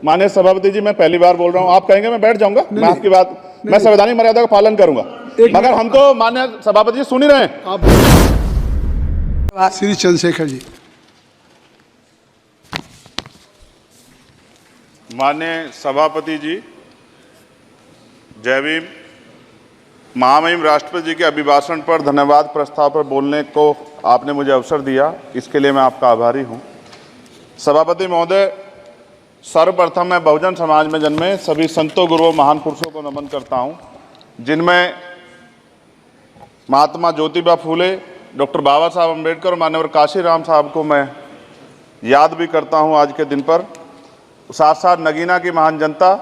माननीय सभापति जी, मैं पहली बार बोल रहा हूं, आप कहेंगे मैं बैठ जाऊंगा। मैं आपकी बात, मैं संवैधानिक मर्यादा का पालन करूंगा, मगर हम तो माननीय सभापति जी सुन ही रहे हैं। श्री चंद्रशेखर जी। माननीय सभापति जी, जय भीम। महामहिम राष्ट्रपति जी के अभिभाषण पर धन्यवाद प्रस्ताव पर बोलने को आपने मुझे अवसर दिया, इसके लिए मैं आपका आभारी हूं। सभापति महोदय, सर्वप्रथम मैं बहुजन समाज में जन्मे सभी संतों, गुरुओं, महान पुरुषों को नमन करता हूं, जिनमें महात्मा ज्योतिबा फूले, डॉक्टर बाबा साहब अम्बेडकर और मान्यवर काशीराम साहब को मैं याद भी करता हूं आज के दिन पर। साथ साथ नगीना की महान जनता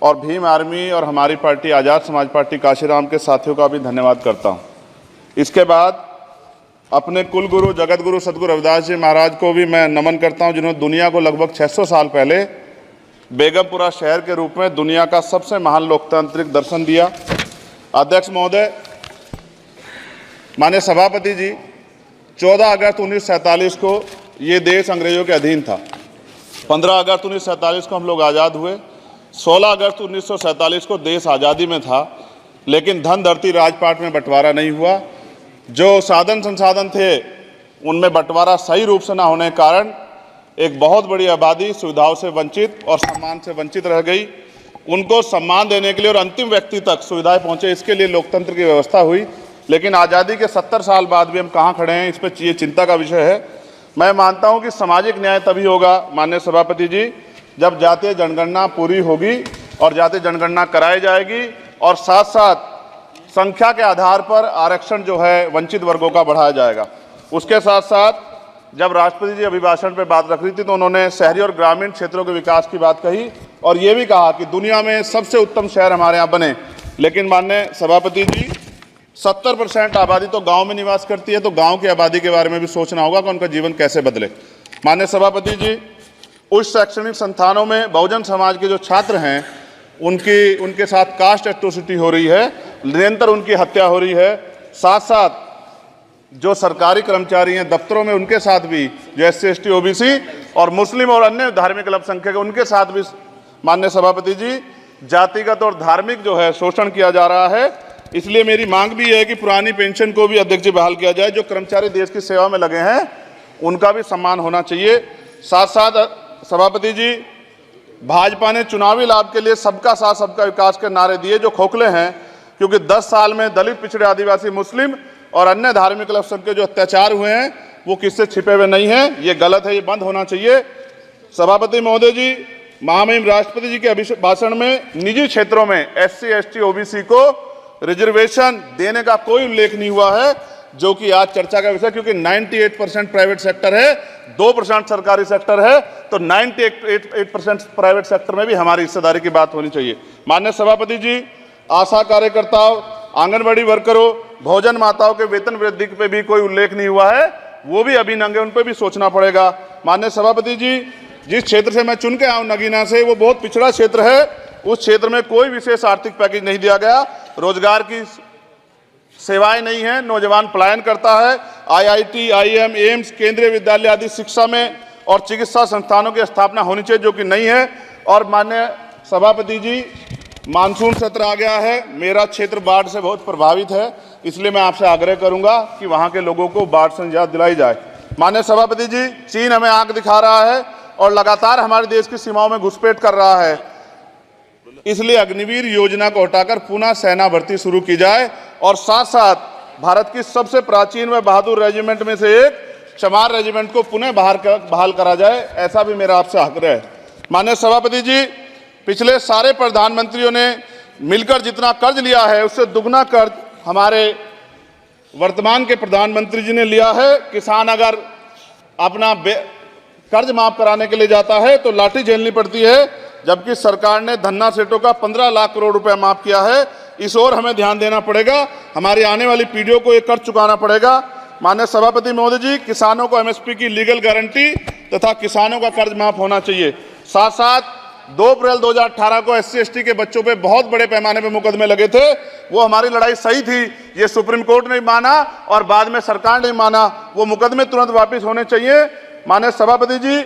और भीम आर्मी और हमारी पार्टी आज़ाद समाज पार्टी काशीराम के साथियों का भी धन्यवाद करता हूं। इसके बाद अपने कुल गुरु जगत गुरु सदगुरु रविदास जी महाराज को भी मैं नमन करता हूं, जिन्होंने दुनिया को लगभग 600 साल पहले बेगमपुरा शहर के रूप में दुनिया का सबसे महान लोकतांत्रिक दर्शन दिया। अध्यक्ष महोदय, माननीय सभापति जी, 14 अगस्त 1947 को ये देश अंग्रेजों के अधीन था। 15 अगस्त 1947 को हम लोग आज़ाद हुए। 16 अगस्त 1947 को देश आज़ादी में था, लेकिन धन धरती राजपाट में बंटवारा नहीं हुआ। जो साधन संसाधन थे उनमें बंटवारा सही रूप से ना होने के कारण एक बहुत बड़ी आबादी सुविधाओं से वंचित और सम्मान से वंचित रह गई। उनको सम्मान देने के लिए और अंतिम व्यक्ति तक सुविधाएं पहुंचे, इसके लिए लोकतंत्र की व्यवस्था हुई। लेकिन आज़ादी के 70 साल बाद भी हम कहाँ खड़े हैं, इस पर ये चिंता का विषय है। मैं मानता हूं कि सामाजिक न्याय तभी होगा माननीय सभापति जी, जब जातीय जनगणना पूरी होगी और जातीय जनगणना कराई जाएगी और साथ साथ संख्या के आधार पर आरक्षण जो है वंचित वर्गों का बढ़ाया जाएगा। उसके साथ साथ जब राष्ट्रपति जी अभिभाषण पर बात रख रही थी तो उन्होंने शहरी और ग्रामीण क्षेत्रों के विकास की बात कही और ये भी कहा कि दुनिया में सबसे उत्तम शहर हमारे यहाँ बने। लेकिन माननीय सभापति जी, 70% आबादी तो गांव में निवास करती है, तो गांव की आबादी के बारे में भी सोचना होगा कि उनका जीवन कैसे बदले। माननीय सभापति जी, उच्च शैक्षणिक संस्थानों में बहुजन समाज के जो छात्र हैं उनके साथ कास्ट एट्रोसिटी हो रही है, निरंतर उनकी हत्या हो रही है। साथ साथ जो सरकारी कर्मचारी हैं दफ्तरों में, उनके साथ भी जो SC ST OBC और मुस्लिम और अन्य धार्मिक अल्पसंख्यक, उनके साथ भी माननीय सभापति जी जातिगत और धार्मिक जो है शोषण किया जा रहा है। इसलिए मेरी मांग भी है कि पुरानी पेंशन को भी अध्यक्ष जी बहाल किया जाए। जो कर्मचारी देश की सेवा में लगे हैं उनका भी सम्मान होना चाहिए। साथ साथ सभापति जी, भाजपा ने चुनावी लाभ के लिए सबका साथ सबका विकास के नारे दिए जो खोखले हैं, क्योंकि 10 साल में दलित, पिछड़े, आदिवासी, मुस्लिम और अन्य धार्मिक अल्पसंख्यक जो अत्याचार हुए हैं वो किससे छिपे हुए नहीं हैं। ये गलत है, ये बंद होना चाहिए। सभापति महोदय जी, महामहिम राष्ट्रपति जी के अभिभाषण में निजी क्षेत्रों में SC ST OBC को रिजर्वेशन देने का कोई उल्लेख नहीं हुआ है, जो कि आज चर्चा का विषय, क्योंकि 98% प्राइवेट सेक्टर है, 2% सरकारी सेक्टर है, तो 98% प्राइवेट सेक्टर में भी हमारी हिस्सेदारी की बात होनी चाहिए। माननीय सभापति जी, आशा कार्यकर्ताओं, आंगनबाड़ी वर्करों, भोजन माताओं के वेतन वृद्धि पे भी कोई उल्लेख नहीं हुआ है, वो भी अभी नंगे, उन पर भी सोचना पड़ेगा। माननीय सभापति जी, जिस क्षेत्र से मैं चुन के आऊँ नगीना से, वो बहुत पिछड़ा क्षेत्र है। उस क्षेत्र में कोई विशेष आर्थिक पैकेज नहीं दिया गया, रोजगार की सेवाएं नहीं है, नौजवान पलायन करता है। IIT, IIM, एम्स, केंद्रीय विद्यालय आदि शिक्षा में और चिकित्सा संस्थानों की स्थापना होनी चाहिए, जो कि नहीं है। और माननीय सभापति जी, मानसून सत्र आ गया है, मेरा क्षेत्र बाढ़ से बहुत प्रभावित है, इसलिए मैं आपसे आग्रह करूंगा कि वहां के लोगों को बाढ़ से निजात दिलाई जाए। माननीय सभापति जी, चीन हमें आंख दिखा रहा है और लगातार हमारे देश की सीमाओं में घुसपैठ कर रहा है, इसलिए अग्निवीर योजना को हटाकर पुनः सेना भर्ती शुरू की जाए और साथ साथ भारत की सबसे प्राचीन व बहादुर रेजिमेंट में से एक चमार रेजिमेंट को पुनः बहाल करा जाए, ऐसा भी मेरा आपसे आग्रह है। माननीय सभापति जी, पिछले सारे प्रधानमंत्रियों ने मिलकर जितना कर्ज लिया है उससे दुगना कर्ज हमारे वर्तमान के प्रधानमंत्री जी ने लिया है। किसान अगर अपना कर्ज माफ कराने के लिए जाता है तो लाठी झेलनी पड़ती है, जबकि सरकार ने धन्ना सेठों का 15 लाख करोड़ रुपया माफ किया है। इस ओर हमें ध्यान देना पड़ेगा, हमारी आने वाली पीढ़ियों को ये कर्ज चुकाना पड़ेगा। माननीय सभापति महोदय जी, किसानों को MSP की लीगल गारंटी तथा किसानों का कर्ज माफ होना चाहिए। साथ साथ 2 अप्रैल 2018 को SC ST के बच्चों पे बहुत बड़े पैमाने पे मुकदमे लगे थे, वो हमारी लड़ाई सही थी, ये सुप्रीम कोर्ट ने माना और बाद में सरकार ने माना, वो मुकदमे तुरंत वापस होने चाहिए। माननीय सभापति जी,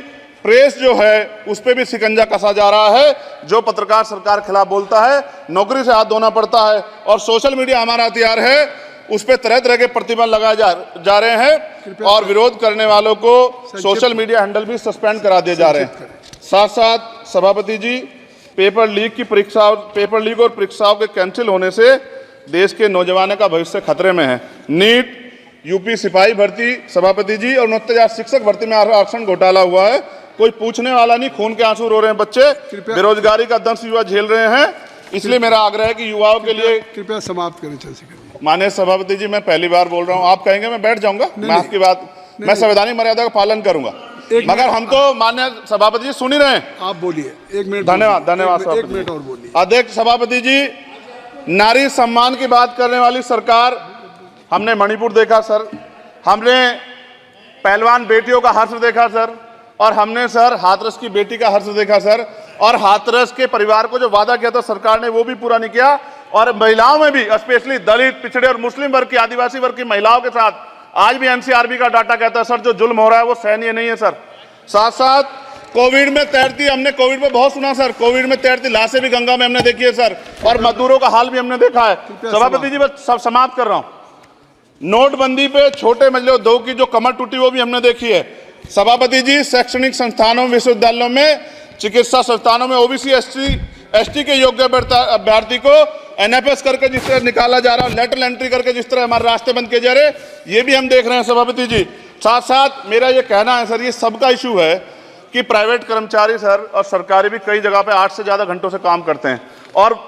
प्रेस जो है उस पर भी शिकंजा कसा जा रहा है। जो पत्रकार सरकार के खिलाफ बोलता है नौकरी से हाथ धोना पड़ता है, और सोशल मीडिया हमारा हथियार है, उस पर तरह तरह के प्रतिबंध लगाए जा रहे हैं और विरोध करने वालों को सोशल मीडिया हैंडल भी सस्पेंड करा दिए जा रहे हैं। साथ साथ सभापति जी, पेपर लीक और परीक्षाओं के कैंसिल होने से देश के नौजवानों का भविष्य खतरे में है। नीट, यूपी सिपाही भर्ती सभापति जी और 69,000 शिक्षक भर्ती में आरक्षण घोटाला हुआ है, कोई पूछने वाला नहीं, खून के आंसू रो रहे हैं बच्चे, बेरोजगारी का दंश युवा झेल रहे हैं। इसलिए मेरा आग्रह है कि युवाओं के लिए कृपया समाप्त करें चंद्रशेखर। माननीय सभापति जी, मैं पहली बार बोल रहा हूं, आप कहेंगे मैं बैठ जाऊंगा, मैं आपकी बात, मैं संवैधानिक मर्यादा का पालन करूंगा, मगर हम तो माननीय सभापति जी सुन ही रहे हैं। आप बोलिए, 1 मिनट। धन्यवाद। 1 मिनट और बोलिए। अध्यक्ष सभापति जी, नारी सम्मान की बात करने वाली सरकार, हमने मणिपुर देखा सर, हमने पहलवान बेटियों का हर्ष देखा सर, और हमने सर हाथरस की बेटी का हर्ष देखा सर, और हाथरस के परिवार को जो वादा किया था सरकार ने वो भी पूरा नहीं किया। और महिलाओं में भी, स्पेशली दलित, पिछड़े और मुस्लिम वर्ग की, आदिवासी वर्ग की महिलाओं के साथ आज भी एनसीआरबी का डाटा कहता है सर जो जुल्म हो रहा है वो सहनीय नहीं है सर। साथ साथ कोविड में तैरती, हमने कोविड में बहुत सुना सर, कोविड में तैरती लाशें भी गंगा में हमने देखी है सर, और मजदूरों का हाल भी हमने देखा है। सभापति जी, बस सब समाप्त कर रहा हूं। नोटबंदी पे छोटे मजले उद्योग की जो कमर टूटी वो भी हमने देखी है। सभापति जी, शैक्षणिक संस्थानों, विश्वविद्यालयों में, चिकित्सा संस्थानों में ओबीसी एसटी के योग्य अभ्यर्थी को एनएफएस करके जिस तरह निकाला जा रहा है, लेटरल एंट्री करके जिस तरह हमारे रास्ते बंद किए जा रहे, ये भी हम देख रहे हैं सभापति जी। साथ साथ मेरा ये कहना है सर, ये सबका इशू है कि प्राइवेट कर्मचारी सर और सरकारी भी कई जगह पे 8 से ज्यादा घंटों से काम करते हैं, और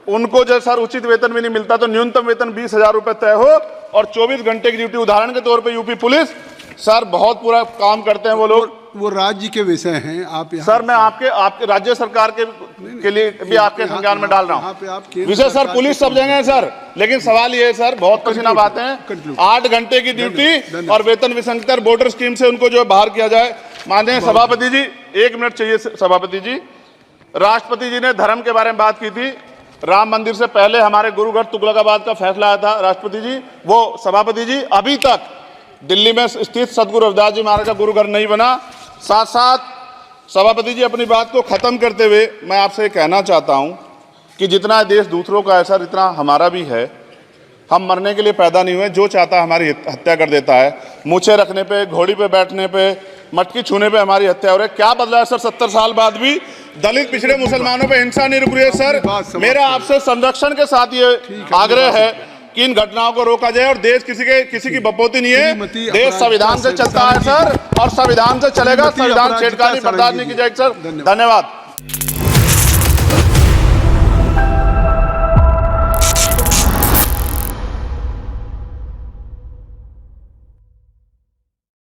उनको जो सर उचित वेतन भी नहीं मिलता, तो न्यूनतम वेतन 20,000 रुपए तय हो और 24 घंटे की ड्यूटी। उदाहरण के तौर पे यूपी पुलिस सर बहुत पूरा काम करते हैं वो लोग, वो राज्य के विषय हैं। आप सर मैं आपके राज्य सरकार के लिए भी आपके संज्ञान में डाल रहा हूँ विषय सर, पुलिस सब जगह है सर, लेकिन सवाल ये है सर, बहुत पसीना बातें हैं, 8 घंटे की ड्यूटी और वेतन विसंगति, बॉर्डर स्कीम से उनको जो बाहर किया जाए। माननीय सभापति जी, 1 मिनट चाहिए सभापति जी। राष्ट्रपति जी ने धर्म के बारे में बात की थी, राम मंदिर से पहले हमारे गुरुघर तुगलकाबाद का फैसला आया था राष्ट्रपति जी, वो सभापति जी अभी तक दिल्ली में स्थित सदगुरु रविदास जी महाराज का गुरुघर नहीं बना। साथ साथ सभापति जी, अपनी बात को खत्म करते हुए मैं आपसे कहना चाहता हूं कि जितना देश दूसरों का है सर, इतना हमारा भी है। हम मरने के लिए पैदा नहीं हुए, जो चाहता है हमारी हत्या कर देता है। मूछे रखने पे, घोड़ी पे बैठने पे, मटकी छूने पे हमारी हत्या हो रही है। क्या बदला है सर 70 साल बाद भी? दलित, पिछड़े, मुसलमानों पे हिंसा नहीं रुक रही है सर। मेरा आपसे संरक्षण के साथ ये आग्रह है कि इन घटनाओं को रोका जाए, और देश किसी की बपोती नहीं है, देश संविधान से चलता है सर, और संविधान से चलेगा, संविधान छेड़खानी बर्दाश्त नहीं की जाएगी सर। धन्यवाद।